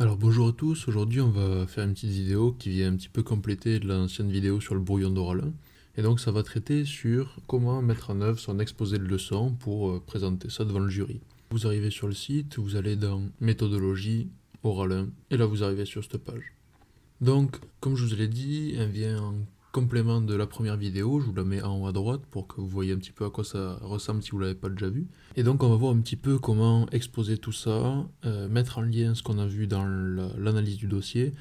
Alors bonjour à tous, aujourd'hui on va faire une petite vidéo qui vient un petit peu compléter l'ancienne vidéo sur le brouillon d'oral 1. Et donc ça va traiter sur comment mettre en œuvre son exposé de leçon pour présenter ça devant le jury. Vous arrivez sur le site, vous allez dans méthodologie, oral 1, et là vous arrivez sur cette page. Donc, comme je vous l'ai dit, elle vient en complément de la première vidéo, je vous la mets en haut à droite pour que vous voyez un petit peu à quoi ça ressemble si vous ne l'avez pas déjà vu. Et donc on va voir un petit peu comment exposer tout ça, mettre en lien ce qu'on a vu dans l'analyse du dossier,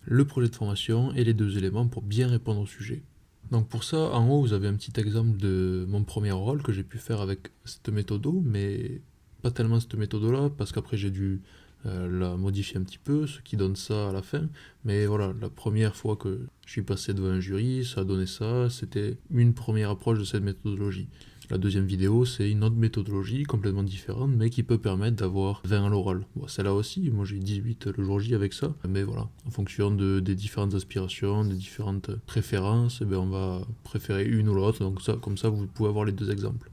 le projet de formation et les deux éléments pour bien répondre au sujet. Donc pour ça, en haut, vous avez un petit exemple de mon premier oral que j'ai pu faire avec cette méthode, mais pas tellement cette méthode-là, parce qu'après j'ai dû la modifier un petit peu, ce qui donne ça à la fin. Mais voilà, la première fois que je suis passé devant un jury, ça a donné ça, c'était une première approche de cette méthodologie. La deuxième vidéo, c'est une autre méthodologie complètement différente, mais qui peut permettre d'avoir 20 à l'oral. Bon, celle-là aussi, moi j'ai 18 le jour J avec ça, mais voilà, en fonction des différentes aspirations, des différentes préférences, on va préférer une ou l'autre, donc ça, comme ça vous pouvez avoir les deux exemples.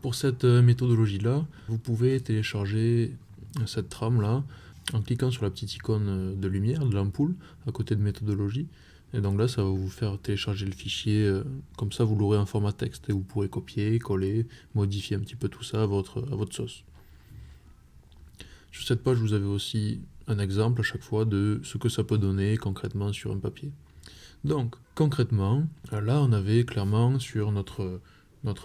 Pour cette méthodologie-là, vous pouvez télécharger cette trame-là en cliquant sur la petite icône de lumière, de l'ampoule, à côté de méthodologie. Et donc là, ça va vous faire télécharger le fichier, comme ça vous l'aurez en format texte et vous pourrez copier, coller, modifier un petit peu tout ça à votre sauce. Sur cette page, vous avez aussi un exemple à chaque fois de ce que ça peut donner concrètement sur un papier. Donc, concrètement, là, on avait clairement sur notre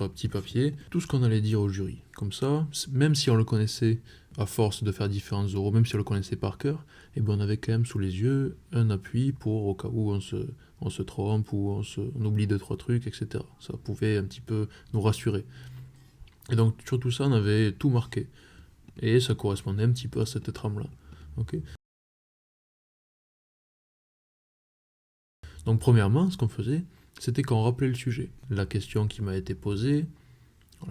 petit papier tout ce qu'on allait dire au jury. Comme ça, même si on le connaissait à force de faire différents oraux, même si on le connaissait par cœur, on avait quand même sous les yeux un appui pour au cas où on se trompe ou on oublie 2-3 trucs, etc. Ça pouvait un petit peu nous rassurer. Et donc, sur tout ça, on avait tout marqué. Et ça correspondait un petit peu à cette trame-là. Okay. Donc premièrement, ce qu'on faisait, c'était qu'on rappelait le sujet. La question qui m'a été posée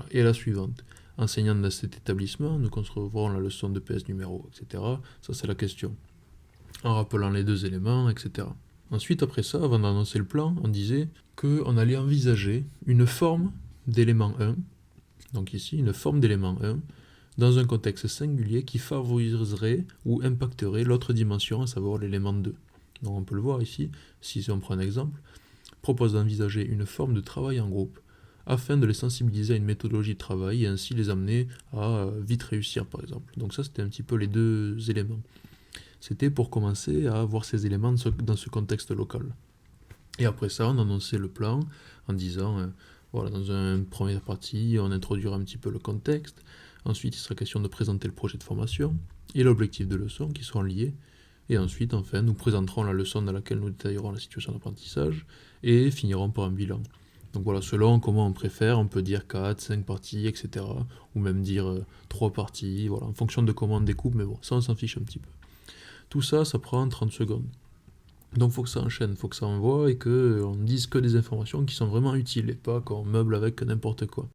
est la suivante. Enseignant dans cet établissement, nous concevrons la leçon de PS numéro, etc. Ça, c'est la question. En rappelant les deux éléments, etc. Ensuite, après ça, avant d'annoncer le plan, on disait qu'on allait envisager une forme d'élément 1, donc ici, une forme d'élément 1, dans un contexte singulier qui favoriserait ou impacterait l'autre dimension, à savoir l'élément 2. Donc on peut le voir ici, si on prend un exemple, propose d'envisager une forme de travail en groupe, afin de les sensibiliser à une méthodologie de travail et ainsi les amener à vite réussir par exemple. Donc ça c'était un petit peu les deux éléments. C'était pour commencer à voir ces éléments dans ce contexte local. Et après ça on annonçait le plan en disant voilà, dans une première partie on introduira un petit peu le contexte, ensuite il sera question de présenter le projet de formation et l'objectif de leçon qui seront liés. Et ensuite, enfin, nous présenterons la leçon dans laquelle nous détaillerons la situation d'apprentissage et finirons par un bilan. Donc voilà, selon comment on préfère, on peut dire 4, 5 parties, etc. Ou même dire 3 parties, voilà, en fonction de comment on découpe, mais bon, ça on s'en fiche un petit peu. Tout ça, ça prend 30 secondes. Donc faut que ça enchaîne, faut que ça envoie et qu'on dise que des informations qui sont vraiment utiles et pas qu'on meuble avec n'importe quoi.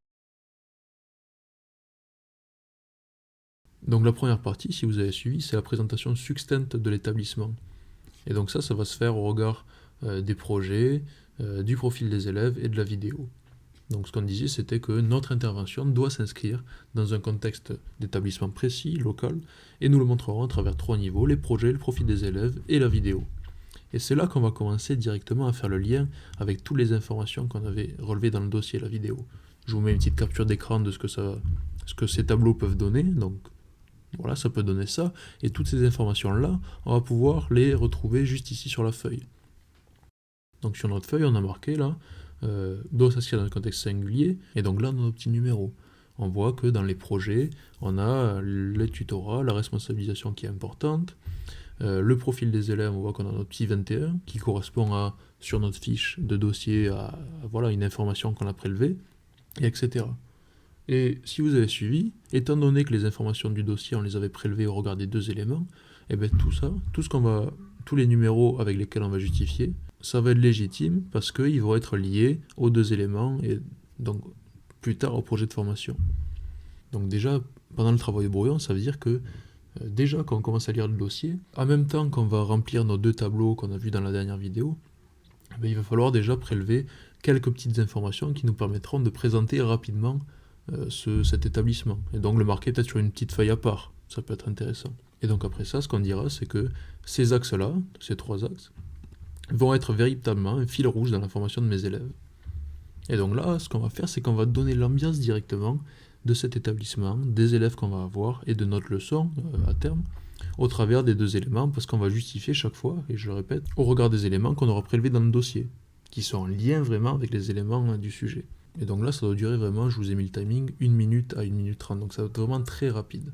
Donc la première partie, si vous avez suivi, c'est la présentation succincte de l'établissement. Et donc ça va se faire au regard des projets, du profil des élèves et de la vidéo. Donc ce qu'on disait, c'était que notre intervention doit s'inscrire dans un contexte d'établissement précis, local, et nous le montrerons à travers 3 niveaux, les projets, le profil des élèves et la vidéo. Et c'est là qu'on va commencer directement à faire le lien avec toutes les informations qu'on avait relevées dans le dossier, la vidéo. Je vous mets une petite capture d'écran de ce que ces tableaux peuvent donner, donc voilà, ça peut donner ça, et toutes ces informations-là, on va pouvoir les retrouver juste ici sur la feuille. Donc sur notre feuille, on a marqué là, doit s'inscrire dans un contexte singulier, et donc là, on a nos petits numéros. On voit que dans les projets, on a les tutorats, la responsabilisation qui est importante, le profil des élèves, on voit qu'on a notre petit 21, qui correspond à, sur notre fiche de dossier, à voilà, une information qu'on a prélevée, et etc. Et si vous avez suivi, étant donné que les informations du dossier, on les avait prélevées au regard des deux éléments, et bien tout ça, tous les numéros avec lesquels on va justifier, ça va être légitime parce qu'ils vont être liés aux deux éléments et donc plus tard au projet de formation. Donc déjà, pendant le travail de brouillon, ça veut dire que déjà quand on commence à lire le dossier, en même temps qu'on va remplir nos deux tableaux qu'on a vus dans la dernière vidéo, il va falloir déjà prélever quelques petites informations qui nous permettront de présenter rapidement cet établissement. Et donc le marquer peut-être sur une petite feuille à part, ça peut être intéressant. Et donc après ça, ce qu'on dira, c'est que ces axes-là, ces 3 axes, vont être véritablement un fil rouge dans la formation de mes élèves. Et donc là, ce qu'on va faire, c'est qu'on va donner l'ambiance directement de cet établissement, des élèves qu'on va avoir et de notre leçon à terme, au travers des 2 éléments, parce qu'on va justifier chaque fois, et je le répète, au regard des éléments qu'on aura prélevés dans le dossier, qui sont en lien vraiment avec les éléments du sujet. Et donc là, ça doit durer vraiment, je vous ai mis le timing, 1 minute à 1 minute 30, donc ça va être vraiment très rapide.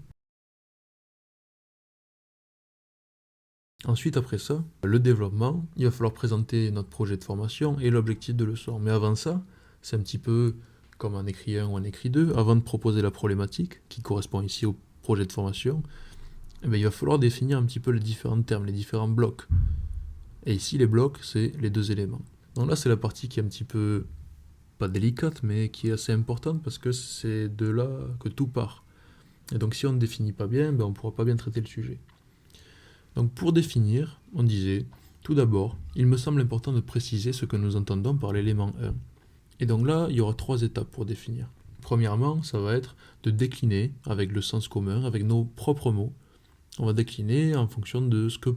Ensuite, après ça, le développement, il va falloir présenter notre projet de formation et l'objectif de leçon. Mais avant ça, c'est un petit peu comme en écrit 1 ou en écrit 2, avant de proposer la problématique, qui correspond ici au projet de formation, eh bien, il va falloir définir un petit peu les différents termes, les différents blocs. Et ici, les blocs, c'est les 2 éléments. Donc là, c'est la partie qui est un petit peu, pas délicate, mais qui est assez importante, parce que c'est de là que tout part. Et donc si on ne définit pas bien, ben, on ne pourra pas bien traiter le sujet. Donc pour définir, on disait, tout d'abord, il me semble important de préciser ce que nous entendons par l'élément 1. Et donc là, il y aura 3 étapes pour définir. Premièrement, ça va être de décliner avec le sens commun, avec nos propres mots. On va décliner en fonction de ce que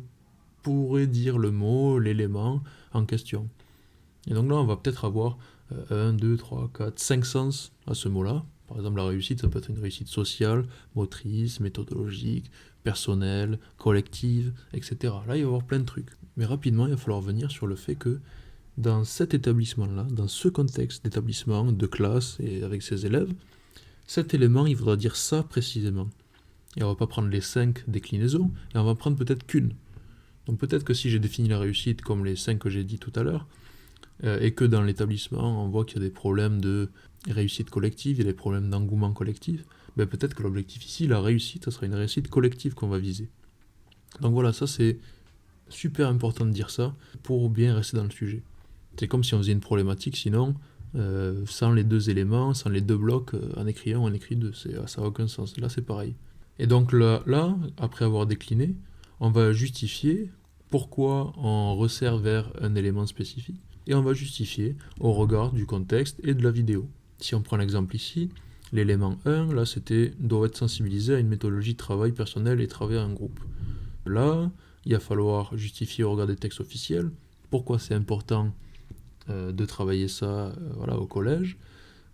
pourrait dire le mot, l'élément en question. Et donc là, on va peut-être avoir 1, 2, 3, 4, 5 sens à ce mot-là. Par exemple, la réussite, ça peut être une réussite sociale, motrice, méthodologique, personnelle, collective, etc. Là, il va y avoir plein de trucs. Mais rapidement, il va falloir venir sur le fait que dans cet établissement-là, dans ce contexte d'établissement, de classe et avec ses élèves, cet élément, il faudra dire ça précisément. Et on va pas prendre les 5 déclinaisons, et on va prendre peut-être qu'une. Donc peut-être que si j'ai défini la réussite comme les 5 que j'ai dit tout à l'heure, et que dans l'établissement, on voit qu'il y a des problèmes de réussite collective, il y a des problèmes d'engouement collectif, ben peut-être que l'objectif ici, la réussite, ça sera une réussite collective qu'on va viser. Donc voilà, ça c'est super important de dire ça pour bien rester dans le sujet. C'est comme si on faisait une problématique, sinon, sans les 2 éléments, sans les 2 blocs, en écrit 1 ou en écrit 2, ça n'a aucun sens. Là, c'est pareil. Et donc là, après avoir décliné, on va justifier pourquoi on resserre vers un élément spécifique, et on va justifier au regard du contexte et de la vidéo. Si on prend l'exemple ici, l'élément 1, là, c'était doit être sensibilisé à une méthodologie de travail personnel et travailler en groupe. Là, il va falloir justifier au regard des textes officiels pourquoi c'est important de travailler ça voilà, au collège,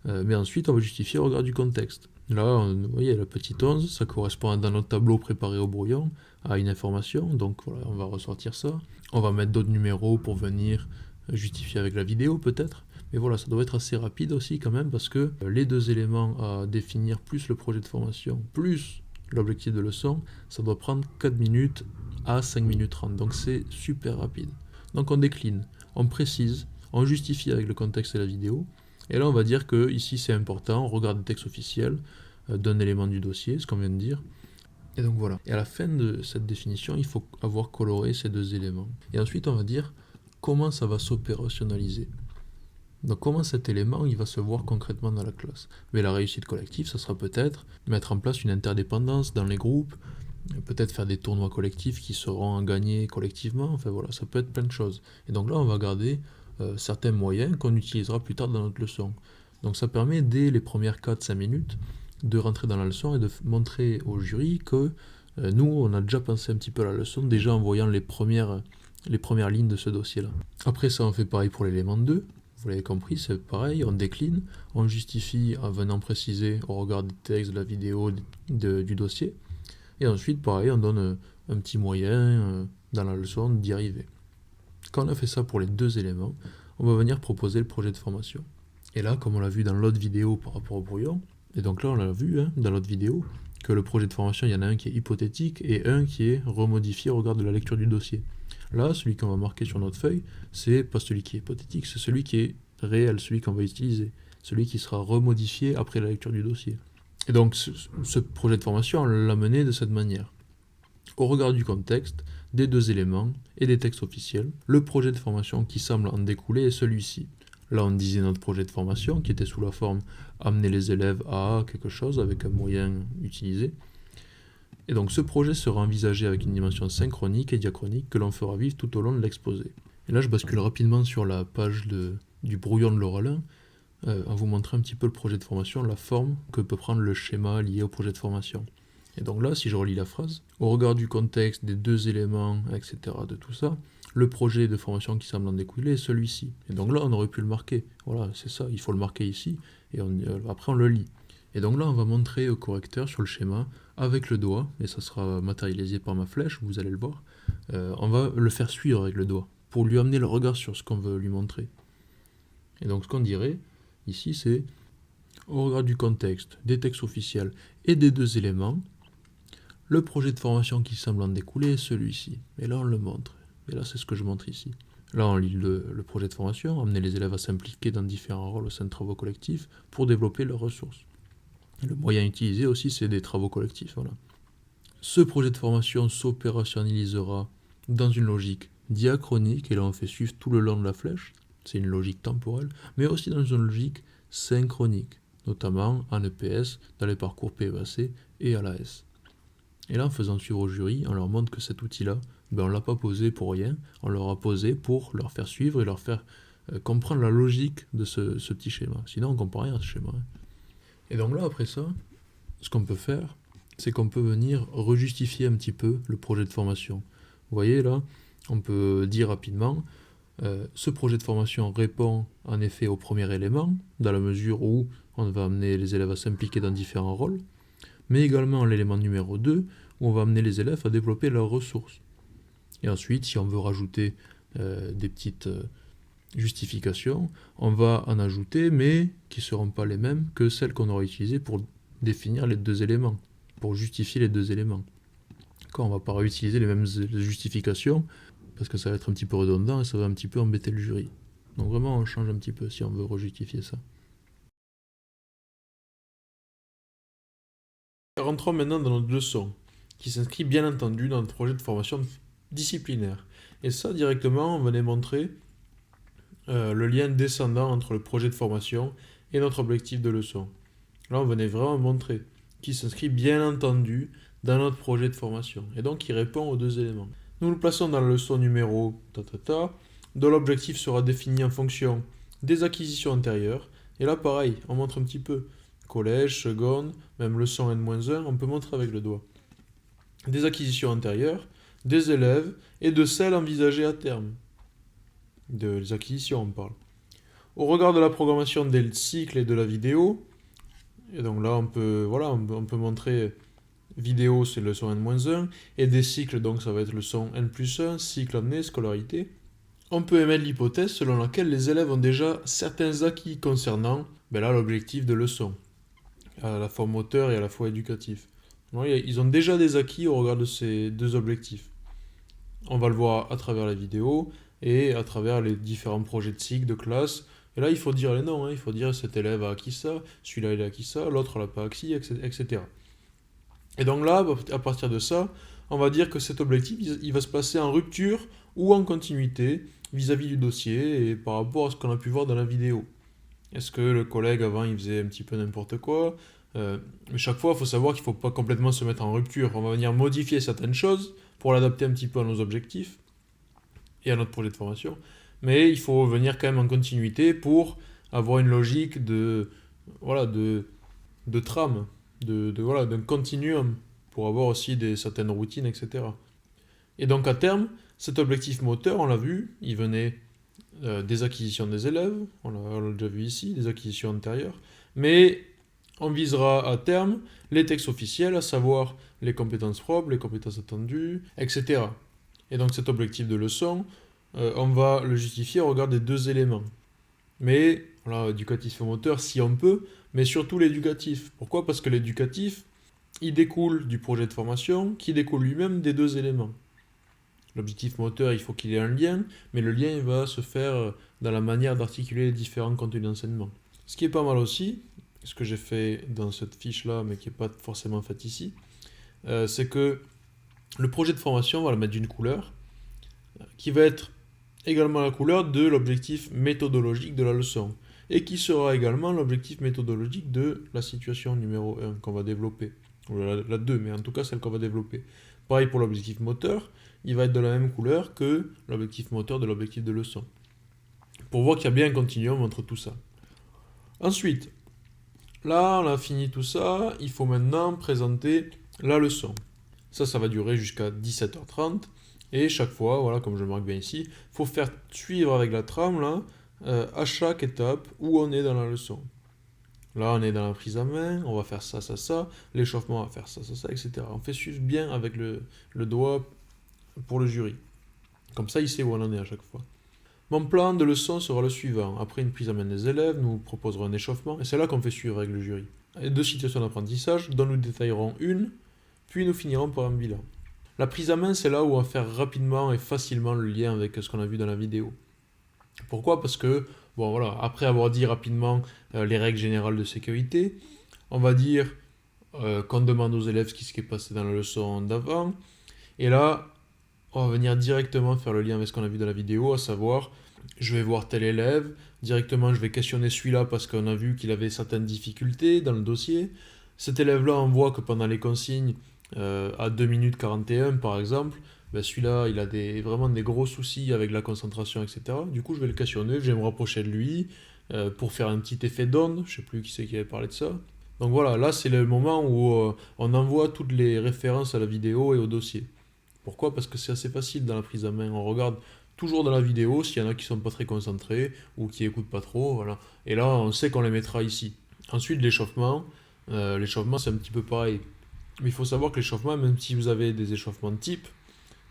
mais ensuite on va justifier au regard du contexte. Là, vous voyez, la petite 11, ça correspond dans notre tableau préparé au brouillon à une information, donc voilà, on va ressortir ça. On va mettre d'autres numéros pour venir justifier avec la vidéo peut-être, mais voilà, ça doit être assez rapide aussi quand même, parce que les 2 éléments à définir, plus le projet de formation, plus l'objectif de leçon, ça doit prendre 4 minutes à 5 minutes 30, donc c'est super rapide. Donc on décline, on précise, on justifie avec le contexte et la vidéo, et là on va dire que ici c'est important, on regarde le texte officiel d'un élément du dossier, ce qu'on vient de dire, et donc voilà. Et à la fin de cette définition, il faut avoir coloré ces 2 éléments. Et ensuite on va dire comment ça va s'opérationnaliser. Donc comment cet élément il va se voir concrètement dans la classe. Mais la réussite collective, ça sera peut-être mettre en place une interdépendance dans les groupes, peut-être faire des tournois collectifs qui seront gagnés collectivement, enfin voilà, ça peut être plein de choses. Et donc là on va garder certains moyens qu'on utilisera plus tard dans notre leçon. Donc ça permet dès les premières 4-5 minutes de rentrer dans la leçon et de montrer au jury que nous on a déjà pensé un petit peu à la leçon, déjà en voyant les premières lignes de ce dossier-là. Après ça on fait pareil pour l'élément 2, vous l'avez compris, c'est pareil, on décline, on justifie en venant préciser au regard des textes, de la vidéo, du dossier, et ensuite pareil, on donne un petit moyen dans la leçon d'y arriver. Quand on a fait ça pour les 2 éléments, on va venir proposer le projet de formation. Et là, comme on l'a vu dans l'autre vidéo par rapport au brouillon, et donc là on l'a vu dans l'autre vidéo, que le projet de formation, il y en a un qui est hypothétique et un qui est remodifié au regard de la lecture du dossier. Là, celui qu'on va marquer sur notre feuille, c'est pas celui qui est hypothétique, c'est celui qui est réel, celui qu'on va utiliser, celui qui sera remodifié après la lecture du dossier. Et donc ce projet de formation, on l'a mené de cette manière. Au regard du contexte, des 2 éléments et des textes officiels, le projet de formation qui semble en découler est celui-ci. Là, on disait notre projet de formation qui était sous la forme amener les élèves à quelque chose avec un moyen utilisé. Et donc ce projet sera envisagé avec une dimension synchronique et diachronique que l'on fera vivre tout au long de l'exposé. Et là, je bascule rapidement sur la page du brouillon de l'oral 1, en vous montrant un petit peu le projet de formation, la forme que peut prendre le schéma lié au projet de formation. Et donc là, si je relis la phrase, au regard du contexte, des deux éléments, etc., de tout ça, le projet de formation qui semble en découler est celui-ci. Et donc là, on aurait pu le marquer. Voilà, c'est ça, il faut le marquer ici, et après on le lit. Et donc là, on va montrer au correcteur sur le schéma, avec le doigt, et ça sera matérialisé par ma flèche, vous allez le voir, on va le faire suivre avec le doigt, pour lui amener le regard sur ce qu'on veut lui montrer. Et donc ce qu'on dirait, ici, c'est au regard du contexte, des textes officiels et des deux éléments, le projet de formation qui semble en découler est celui-ci. Et là, on le montre. Et là, c'est ce que je montre ici. Là, on lit le projet de formation, amener les élèves à s'impliquer dans différents rôles au sein de travaux collectifs pour développer leurs ressources. Et le moyen utilisé aussi, c'est des travaux collectifs. Voilà. Ce projet de formation s'opérationnalisera dans une logique diachronique, et là, on fait suivre tout le long de la flèche. C'est une logique temporelle, mais aussi dans une logique synchronique, notamment en EPS, dans les parcours PEAC et à l'AS. Et là, en faisant suivre au jury, on leur montre que cet outil-là, on ne l'a pas posé pour rien, on leur a posé pour leur faire suivre et leur faire comprendre la logique de ce petit schéma. Sinon, on ne comprend rien à ce schéma. Et donc là, après ça, ce qu'on peut faire, c'est qu'on peut venir rejustifier un petit peu le projet de formation. Vous voyez là, on peut dire rapidement, ce projet de formation répond en effet au premier élément, dans la mesure où on va amener les élèves à s'impliquer dans différents rôles, mais également l'élément numéro 2, où on va amener les élèves à développer leurs ressources. Et ensuite, si on veut rajouter des petites justifications, on va en ajouter, mais qui ne seront pas les mêmes que celles qu'on aura utilisées pour définir les deux éléments, pour justifier les deux éléments. Quand on ne va pas réutiliser les mêmes justifications, parce que ça va être un petit peu redondant et ça va un petit peu embêter le jury. Donc vraiment, on change un petit peu si on veut rejustifier ça. Rentrons maintenant dans notre leçon, qui s'inscrit bien entendu dans notre projet de formation disciplinaire. Et ça, directement, on venait montrer le lien descendant entre le projet de formation et notre objectif de leçon. Là, on venait vraiment montrer qui s'inscrit bien entendu dans notre projet de formation, et donc qui répond aux deux éléments. Nous le plaçons dans la leçon numéro dont l'objectif sera défini en fonction des acquisitions antérieures. Et là, pareil, on montre un petit peu. Collège, seconde, même leçon N-1, on peut montrer avec le doigt. Des acquisitions antérieures, des élèves et de celles envisagées à terme. Des acquisitions, on parle. Au regard de la programmation des cycles et de la vidéo, et donc là, on peut montrer vidéo, c'est leçon N-1, et des cycles, donc ça va être leçon N+1, cycle année, scolarité. On peut émettre l'hypothèse selon laquelle les élèves ont déjà certains acquis concernant l'objectif de leçon, à la fois moteur et à la fois éducatif. Ils ont déjà des acquis au regard de ces deux objectifs. On va le voir à travers la vidéo et à travers les différents projets de cycle, de classe. Et là, il faut dire les noms, il faut dire cet élève a acquis ça, celui-là il a acquis ça, l'autre l'a pas acquis, etc. Et donc là, à partir de ça, on va dire que cet objectif, il va se placer en rupture ou en continuité vis-à-vis du dossier et par rapport à ce qu'on a pu voir dans la vidéo. Est-ce que le collègue avant il faisait un petit peu n'importe quoi mais chaque fois, il faut savoir qu'il ne faut pas complètement se mettre en rupture. On va venir modifier certaines choses pour l'adapter un petit peu à nos objectifs et à notre projet de formation. Mais il faut venir quand même en continuité pour avoir une logique de trame, d'un continuum, pour avoir aussi certaines routines, etc. Et donc à terme, cet objectif moteur, on l'a vu, il venait des acquisitions des élèves, on l'a déjà vu ici, des acquisitions antérieures, mais on visera à terme les textes officiels, à savoir les compétences propres, les compétences attendues, etc. Et donc cet objectif de leçon, on va le justifier au regard des deux éléments. Mais, éducatif et moteur, si on peut, mais surtout l'éducatif. Pourquoi ? Parce que l'éducatif, il découle du projet de formation, qui découle lui-même des deux éléments. L'objectif moteur, il faut qu'il ait un lien, mais le lien il va se faire dans la manière d'articuler les différents contenus d'enseignement. Ce qui est pas mal aussi, ce que j'ai fait dans cette fiche-là, mais qui n'est pas forcément fait ici, c'est que le projet de formation, on va le mettre d'une couleur, qui va être également la couleur de l'objectif méthodologique de la leçon, et qui sera également l'objectif méthodologique de la situation numéro 1 qu'on va développer, ou la 2, mais en tout cas celle qu'on va développer. Pareil pour l'objectif moteur, il va être de la même couleur que l'objectif moteur de l'objectif de leçon, pour voir qu'il y a bien un continuum entre tout ça. Ensuite, là, on a fini tout ça, il faut maintenant présenter la leçon. Ça va durer jusqu'à 17h30. Et chaque fois, voilà, comme je le marque bien ici, il faut faire suivre avec la trame là, à chaque étape où on est dans la leçon. Là, on est dans la prise à main, on va faire ça, ça, ça. L'échauffement, on va faire ça, ça, ça, etc. On fait suivre bien avec le doigt pour le jury. Comme ça, il sait où on en est à chaque fois. Mon plan de leçon sera le suivant. Après une prise à main des élèves, nous proposerons un échauffement, et c'est là qu'on fait suivre avec le jury. Et deux situations d'apprentissage, dont nous détaillerons une, puis nous finirons par un bilan. La prise à main, c'est là où on va faire rapidement et facilement le lien avec ce qu'on a vu dans la vidéo. Pourquoi? Parce que, bon voilà, après avoir dit rapidement les règles générales de sécurité, on va dire qu'on demande aux élèves ce qui s'est passé dans la leçon d'avant, et là, on va venir directement faire le lien avec ce qu'on a vu dans la vidéo, à savoir, je vais voir tel élève, directement je vais questionner celui-là parce qu'on a vu qu'il avait certaines difficultés dans le dossier. Cet élève-là, on voit que pendant les consignes, à 2 minutes 41 par exemple, ben celui-là, il a vraiment des gros soucis avec la concentration, etc. Du coup, je vais le questionner, je vais me rapprocher de lui pour faire un petit effet d'onde. Je sais plus qui c'est qui avait parlé de ça. Donc voilà, là, c'est le moment où on envoie toutes les références à la vidéo et au dossier. Pourquoi? Parce que c'est assez facile dans la prise en main. On regarde toujours dans la vidéo s'il y en a qui sont pas très concentrés ou qui écoutent pas trop, voilà. Et là, on sait qu'on les mettra ici. Ensuite, l'échauffement. L'échauffement, c'est un petit peu pareil. Mais il faut savoir que l'échauffement, même si vous avez des échauffements de type,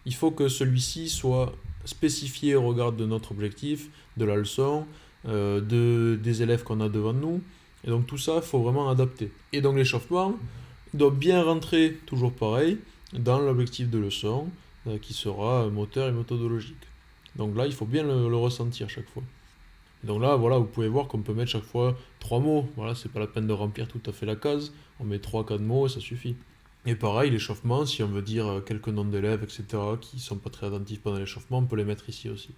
il faut que celui-ci soit spécifié au regard de notre objectif, de la leçon, des élèves qu'on a devant nous. Et donc tout ça, il faut vraiment adapter. Et donc l'échauffement doit bien rentrer, toujours pareil, dans l'objectif de leçon, qui sera moteur et méthodologique. Donc là, il faut bien le ressentir chaque fois. Et donc là, voilà, vous pouvez voir qu'on peut mettre chaque fois 3 mots. Voilà, c'est pas la peine de remplir tout à fait la case. On met 3 4 mots et ça suffit. Et pareil, l'échauffement, si on veut dire quelques noms d'élèves, etc., qui sont pas très attentifs pendant l'échauffement, on peut les mettre ici aussi.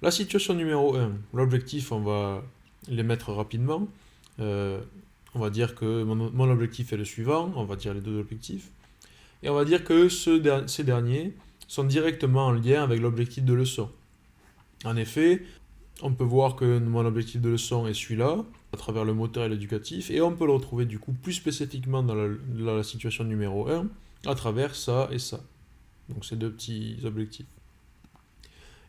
La situation numéro 1, l'objectif, on va les mettre rapidement. On va dire que mon objectif est le suivant, on va dire les deux objectifs. Et on va dire que ces derniers sont directement en lien avec l'objectif de leçon. En effet, on peut voir que mon objectif de leçon est celui-là, à travers le moteur et l'éducatif, et on peut le retrouver du coup plus spécifiquement dans la situation numéro 1, à travers ça et ça. Donc ces deux petits objectifs.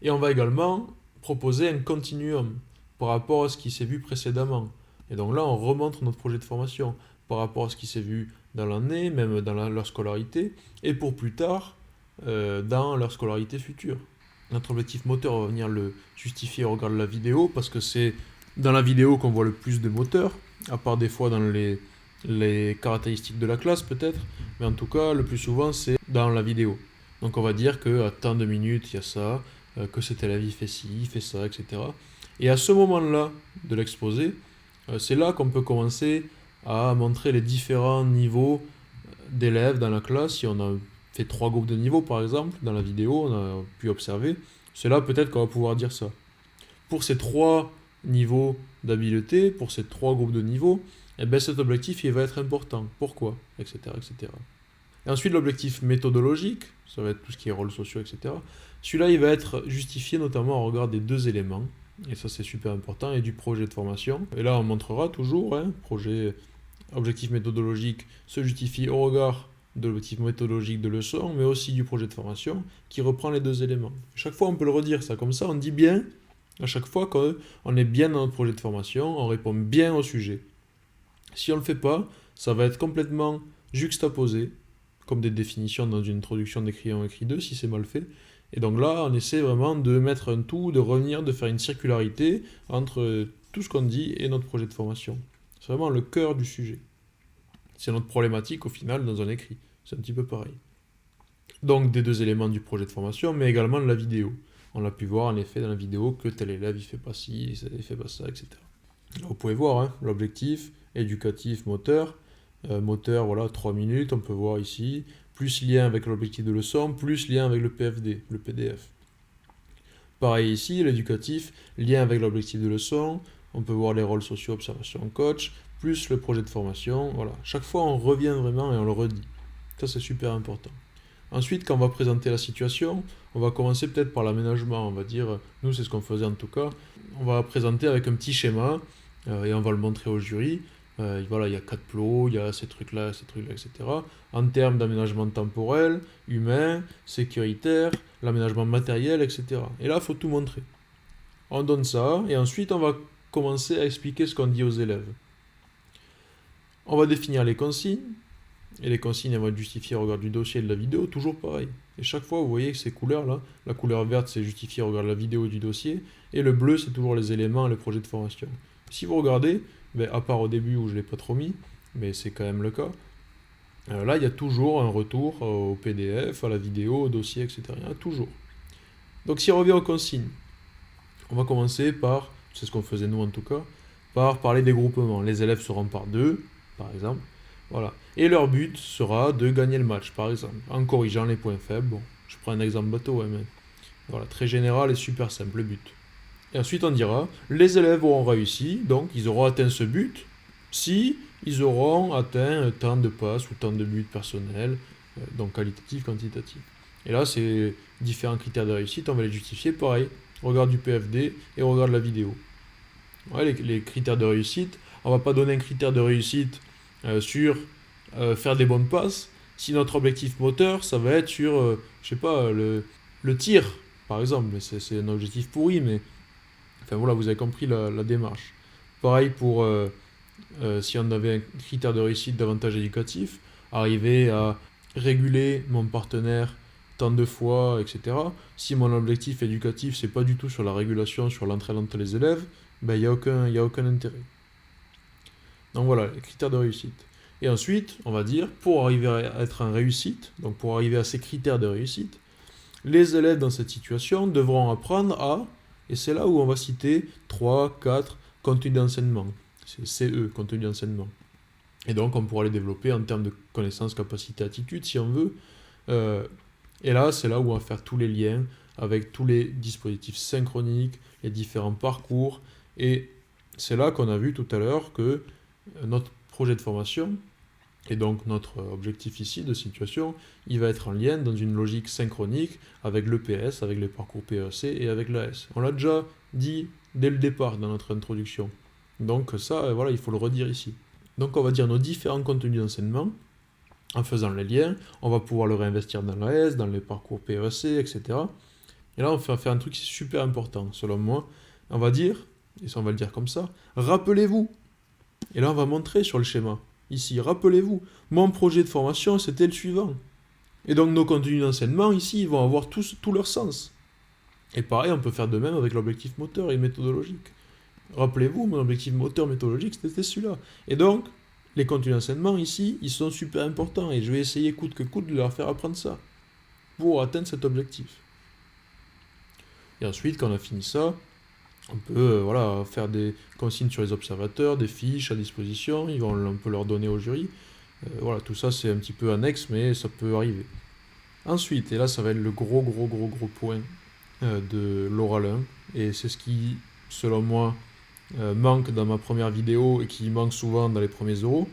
Et on va également proposer un continuum par rapport à ce qui s'est vu précédemment. Et donc là, on remontre notre projet de formation par rapport à ce qui s'est vu dans l'année, même dans leur scolarité, et pour plus tard, dans leur scolarité future. Notre objectif moteur, on va venir le justifier au regard de la vidéo, parce que c'est dans la vidéo qu'on voit le plus de moteurs, à part des fois dans les caractéristiques de la classe peut-être, mais en tout cas, le plus souvent, c'est dans la vidéo. Donc on va dire qu'à tant de minutes, il y a ça, que cet élève il fait ci, il fait ça, etc. Et à ce moment-là de l'exposé, c'est là qu'on peut commencer à montrer les différents niveaux d'élèves dans la classe. Si on a fait 3 groupes de niveaux par exemple, dans la vidéo, on a pu observer, c'est là peut-être qu'on va pouvoir dire ça. Pour ces 3 niveaux d'habileté, pour ces 3 groupes de niveaux, eh ben cet objectif il va être important. Pourquoi? Etc. etc. Et ensuite l'objectif méthodologique, ça va être tout ce qui est rôles sociaux, etc. Celui-là il va être justifié notamment au regard des 2 éléments, et ça c'est super important, et du projet de formation. Et là on montrera toujours, projet, objectif méthodologique se justifie au regard de l'objectif méthodologique de leçon, mais aussi du projet de formation qui reprend les 2 éléments. Chaque fois on peut le redire ça, comme ça on dit bien à chaque fois qu'on est bien dans notre projet de formation, on répond bien au sujet. Si on ne le fait pas, ça va être complètement juxtaposé, comme des définitions dans une introduction d'écrit 1 écrit 2, si c'est mal fait. Et donc là, on essaie vraiment de mettre un tout, de revenir, de faire une circularité entre tout ce qu'on dit et notre projet de formation. C'est vraiment le cœur du sujet. C'est notre problématique au final dans un écrit. C'est un petit peu pareil. Donc des 2 éléments du projet de formation, mais également de la vidéo. On l'a pu voir en effet dans la vidéo que tel élève il fait pas ci, il fait pas ça, etc. Là, vous pouvez voir l'objectif éducatif moteur. Moteur, voilà, 3 minutes, on peut voir ici. Plus lien avec l'objectif de leçon, plus lien avec le PFD, le PDF. Pareil ici, l'éducatif, lien avec l'objectif de leçon. On peut voir les rôles sociaux, observation, coach, plus le projet de formation. Voilà. Chaque fois, on revient vraiment et on le redit. Ça, c'est super important. Ensuite, quand on va présenter la situation, on va commencer peut-être par l'aménagement. On va dire, nous, c'est ce qu'on faisait en tout cas. On va présenter avec un petit schéma et on va le montrer au jury. Voilà, il y a 4 plots, il y a ces trucs-là, etc. En termes d'aménagement temporel, humain, sécuritaire, l'aménagement matériel, etc. Et là, il faut tout montrer. On donne ça, et ensuite on va commencer à expliquer ce qu'on dit aux élèves. On va définir les consignes, et les consignes elles vont être justifiées au regard du dossier et de la vidéo, toujours pareil. Et chaque fois, vous voyez que ces couleurs-là, la couleur verte c'est justifié au regard de la vidéo et du dossier, et le bleu c'est toujours les éléments et le projet de formation. Si vous regardez, à part au début où je ne l'ai pas trop mis, mais c'est quand même le cas, là il y a toujours un retour au PDF, à la vidéo, au dossier, etc. Il y en a toujours. Donc si on revient aux consignes, on va commencer par, c'est ce qu'on faisait nous en tout cas, par parler des groupements. Les élèves seront par deux, par exemple. Voilà. Et leur but sera de gagner le match, par exemple, en corrigeant les points faibles. Bon, je prends un exemple bateau, ouais, mais voilà, très général et super simple le but. Et ensuite on dira, les élèves auront réussi, donc ils auront atteint ce but, si ils auront atteint tant de passes ou tant de buts personnels, donc qualitatif, quantitatif. Et là, c'est différents critères de réussite, on va les justifier pareil. Regarde du PFD et regarde la vidéo. Ouais, les critères de réussite, on va pas donner un critère de réussite sur faire des bonnes passes, si notre objectif moteur, ça va être sur, je sais pas, le tir, par exemple. Mais c'est un objectif pourri, mais enfin voilà, vous avez compris la démarche. Pareil pour si on avait un critère de réussite davantage éducatif, arriver à réguler mon partenaire tant de fois, etc. Si mon objectif éducatif, c'est pas du tout sur la régulation, sur l'entraide entre les élèves, ben, il n'y a aucun intérêt. Donc voilà, les critères de réussite. Et ensuite, on va dire, pour arriver à être en réussite, donc pour arriver à ces critères de réussite, les élèves dans cette situation devront apprendre à, et c'est là où on va citer 3, 4 contenus d'enseignement. C'est CE, contenu d'enseignement. Et donc on pourra les développer en termes de connaissances, capacités, attitudes, si on veut. Et là, c'est là où on va faire tous les liens avec tous les dispositifs synchroniques, les différents parcours. Et c'est là qu'on a vu tout à l'heure que notre projet de formation, et donc notre objectif ici de situation, il va être en lien dans une logique synchronique avec l'EPS, avec les parcours PEC et avec l'AS. On l'a déjà dit dès le départ dans notre introduction. Donc ça, voilà, il faut le redire ici. Donc on va dire nos différents contenus d'enseignement. En faisant les liens, on va pouvoir le réinvestir dans l'AS, dans les parcours PEC, etc. Et là, on va faire un truc super important, selon moi. On va dire, et ça on va le dire comme ça, rappelez-vous. Et là, on va montrer sur le schéma. Ici, rappelez-vous, mon projet de formation, c'était le suivant. Et donc, nos contenus d'enseignement, ici, ils vont avoir tout leur sens. Et pareil, on peut faire de même avec l'objectif moteur et méthodologique. Rappelez-vous, mon objectif moteur méthodologique, c'était celui-là. Et donc, les contenus d'enseignement, ici, ils sont super importants. Et je vais essayer coûte que coûte de leur faire apprendre ça pour atteindre cet objectif. Et ensuite, quand on a fini ça, on peut voilà, faire des consignes sur les observateurs, des fiches à disposition, on peut leur donner au jury. Voilà, tout ça c'est un petit peu annexe, mais ça peut arriver. Ensuite, et là ça va être le gros point de l'oral 1, et c'est ce qui, selon moi, manque dans ma première vidéo et qui manque souvent dans les premiers euros,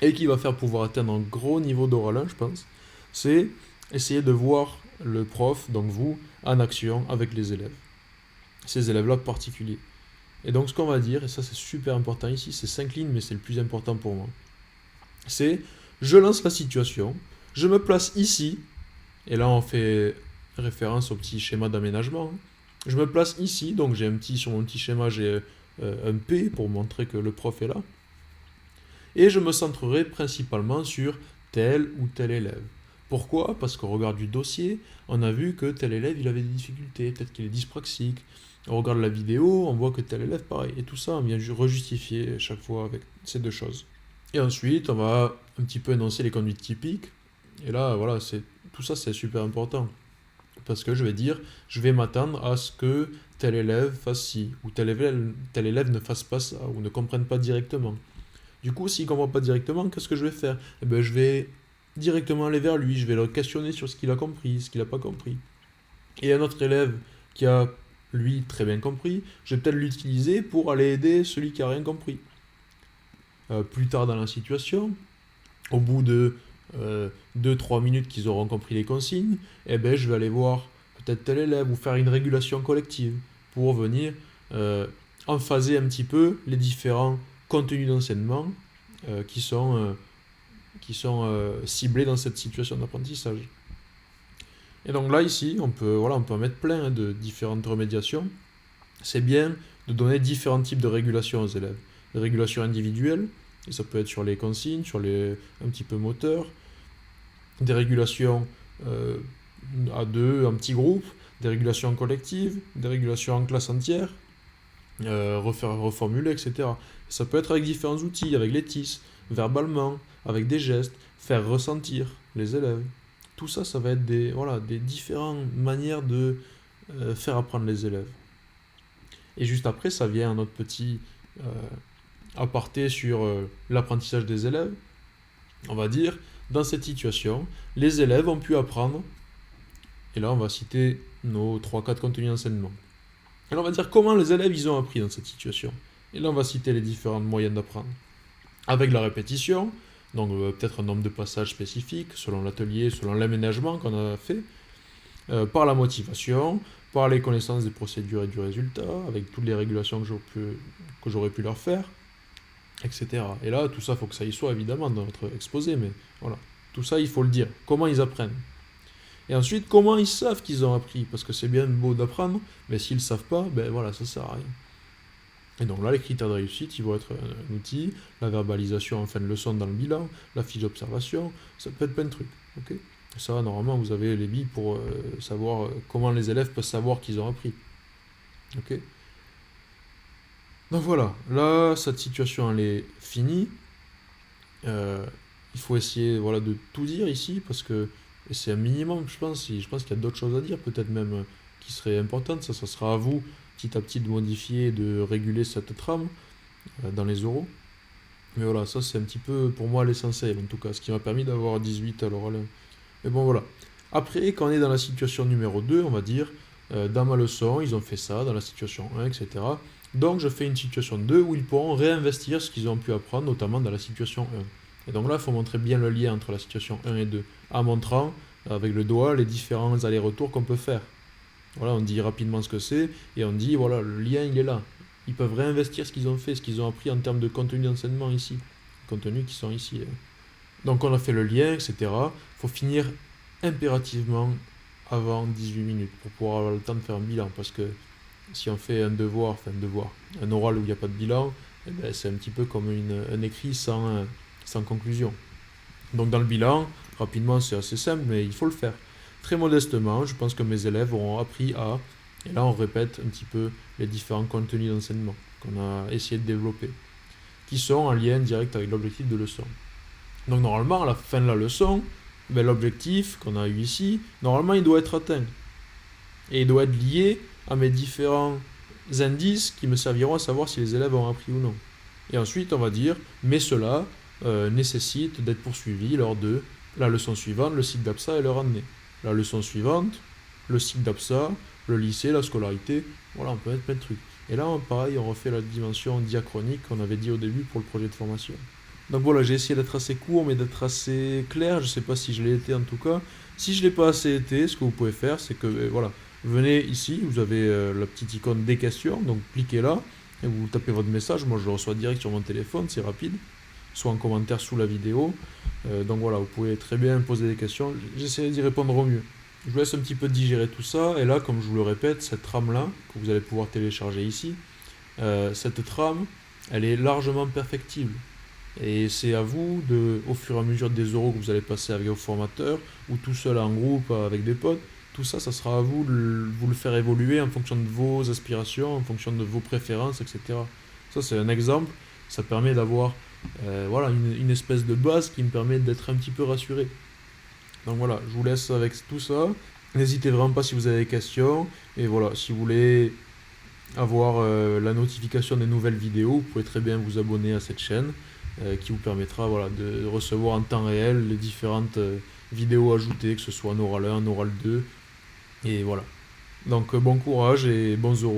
et qui va faire pouvoir atteindre un gros niveau d'oral 1, je pense, c'est essayer de voir le prof, donc vous, en action avec les élèves. Ces élèves-là particuliers. Et donc ce qu'on va dire, et ça c'est super important ici, c'est 5 lignes, mais c'est le plus important pour moi, c'est je lance la situation, je me place ici, et là on fait référence au petit schéma d'aménagement, je me place ici, donc sur mon petit schéma j'ai un P pour montrer que le prof est là, et je me centrerai principalement sur tel ou tel élève. Pourquoi? Parce qu'au regard du dossier, on a vu que tel élève il avait des difficultés, peut-être qu'il est dyspraxique. On regarde la vidéo, on voit que tel élève pareil. Et tout ça, on vient rejustifier chaque fois avec ces deux choses. Et ensuite, on va un petit peu énoncer les conduites typiques. Et là, voilà, tout ça c'est super important. Parce que je vais dire, je vais m'attendre à ce que tel élève fasse ci, ou tel élève ne fasse pas ça, ou ne comprenne pas directement. Du coup, s'il ne comprend pas directement, qu'est-ce que je vais faire? Eh ben, je vais directement aller vers lui, je vais le questionner sur ce qu'il a compris, ce qu'il n'a pas compris. Et un autre élève qui a, lui, très bien compris, je vais peut-être l'utiliser pour aller aider celui qui n'a rien compris. Plus tard dans la situation, au bout de 2-3 minutes qu'ils auront compris les consignes, eh ben, je vais aller voir peut-être tel élève ou faire une régulation collective pour venir emphaser un petit peu les différents contenus d'enseignement qui sont ciblés dans cette situation d'apprentissage. Et donc là, ici, on peut en mettre plein de différentes remédiations. C'est bien de donner différents types de régulation aux élèves. Des régulations individuelles, et ça peut être sur les consignes, un petit peu moteur, des régulations à deux, en petits groupes, des régulations collectives, des régulations en classe entière, reformuler, etc. Ça peut être avec différents outils, avec les TIS, verbalement, avec des gestes, faire ressentir les élèves. Tout ça, ça va être des différentes manières de faire apprendre les élèves. Et juste après, ça vient un autre petit aparté sur l'apprentissage des élèves. On va dire, dans cette situation, les élèves ont pu apprendre, et là on va citer nos 3-4 contenus d'enseignement. Alors on va dire comment les élèves ils ont appris dans cette situation. Et là on va citer les différents moyens d'apprendre. Avec la répétition, donc peut-être un nombre de passages spécifiques, selon l'atelier, selon l'aménagement qu'on a fait, par la motivation, par les connaissances des procédures et du résultat, avec toutes les régulations que j'aurais pu leur faire, etc. Et là, tout ça, il faut que ça y soit évidemment dans notre exposé, mais voilà, tout ça, il faut le dire. Comment ils apprennent. Et ensuite, comment ils savent qu'ils ont appris, parce que c'est bien beau d'apprendre, mais s'ils ne savent pas, ben voilà, ça sert à rien. Et donc là, les critères de réussite, ils vont être un outil, la verbalisation en fin de leçon dans le bilan, la fiche d'observation, ça peut être plein de trucs. Okay, ça, normalement, vous avez les billes pour savoir comment les élèves peuvent savoir qu'ils ont appris. Ok. Donc voilà, là, cette situation, elle est finie. Il faut essayer de tout dire ici, parce que c'est un minimum, je pense qu'il y a d'autres choses à dire, peut-être même qui seraient importantes. Ça sera à vous, petit à petit, de modifier, de réguler cette trame dans les oraux. Mais voilà, ça c'est un petit peu, pour moi, l'essentiel, en tout cas, ce qui m'a permis d'avoir 18 à l'oral 1. Mais bon, voilà. Après, quand on est dans la situation numéro 2, on va dire, dans ma leçon, ils ont fait ça, dans la situation 1, etc. Donc, je fais une situation 2 où ils pourront réinvestir ce qu'ils ont pu apprendre, notamment dans la situation 1. Et donc là, il faut montrer bien le lien entre la situation 1 et 2, en montrant avec le doigt les différents allers-retours qu'on peut faire. Voilà, on dit rapidement ce que c'est, et on dit, voilà, le lien, il est là. Ils peuvent réinvestir ce qu'ils ont fait, ce qu'ils ont appris en termes de contenu d'enseignement ici. Les contenus qui sont ici. Donc on a fait le lien, etc. Il faut finir impérativement avant 18 minutes pour pouvoir avoir le temps de faire un bilan. Parce que si on fait un oral où il n'y a pas de bilan, eh ben, c'est un petit peu comme un écrit sans conclusion. Donc dans le bilan, rapidement c'est assez simple, mais il faut le faire. Très modestement, je pense que mes élèves auront appris à, et là on répète un petit peu les différents contenus d'enseignement qu'on a essayé de développer, qui sont en lien direct avec l'objectif de leçon. Donc normalement, à la fin de la leçon, ben, l'objectif qu'on a eu ici, normalement il doit être atteint. Et il doit être lié à mes différents indices qui me serviront à savoir si les élèves ont appris ou non. Et ensuite, on va dire, mais cela nécessite d'être poursuivi lors de la leçon suivante, le cycle d'APSA et leur année. La leçon suivante, le cycle d'APSA, le lycée, la scolarité, voilà, on peut mettre plein de trucs. Et là, pareil, on refait la dimension diachronique qu'on avait dit au début pour le projet de formation. Donc voilà, j'ai essayé d'être assez court, mais d'être assez clair. Je ne sais pas si je l'ai été en tout cas. Si je ne l'ai pas assez été, ce que vous pouvez faire, c'est que voilà, venez ici, vous avez la petite icône des questions, donc cliquez là, et vous tapez votre message. Moi, je le reçois direct sur mon téléphone, c'est rapide, soit en commentaire sous la vidéo. Donc voilà, vous pouvez très bien poser des questions. J'essaierai d'y répondre au mieux. Je vous laisse un petit peu digérer tout ça, et là, comme je vous le répète, cette trame-là, que vous allez pouvoir télécharger ici, cette trame, elle est largement perfectible. Et c'est à vous, au fur et à mesure des oraux que vous allez passer avec vos formateurs, ou tout seul en groupe avec des potes, tout ça, ça sera à vous de vous le faire évoluer en fonction de vos aspirations, en fonction de vos préférences, etc. Ça, c'est un exemple. Ça permet d'avoir une espèce de base qui me permet d'être un petit peu rassuré. Donc voilà, je vous laisse avec tout ça. N'hésitez vraiment pas si vous avez des questions. Et voilà, si vous voulez avoir la notification des nouvelles vidéos, vous pouvez très bien vous abonner à cette chaîne qui vous permettra de recevoir en temps réel les différentes vidéos ajoutées, que ce soit en oral 1, en oral 2. Et voilà. Donc bon courage et bons oraux.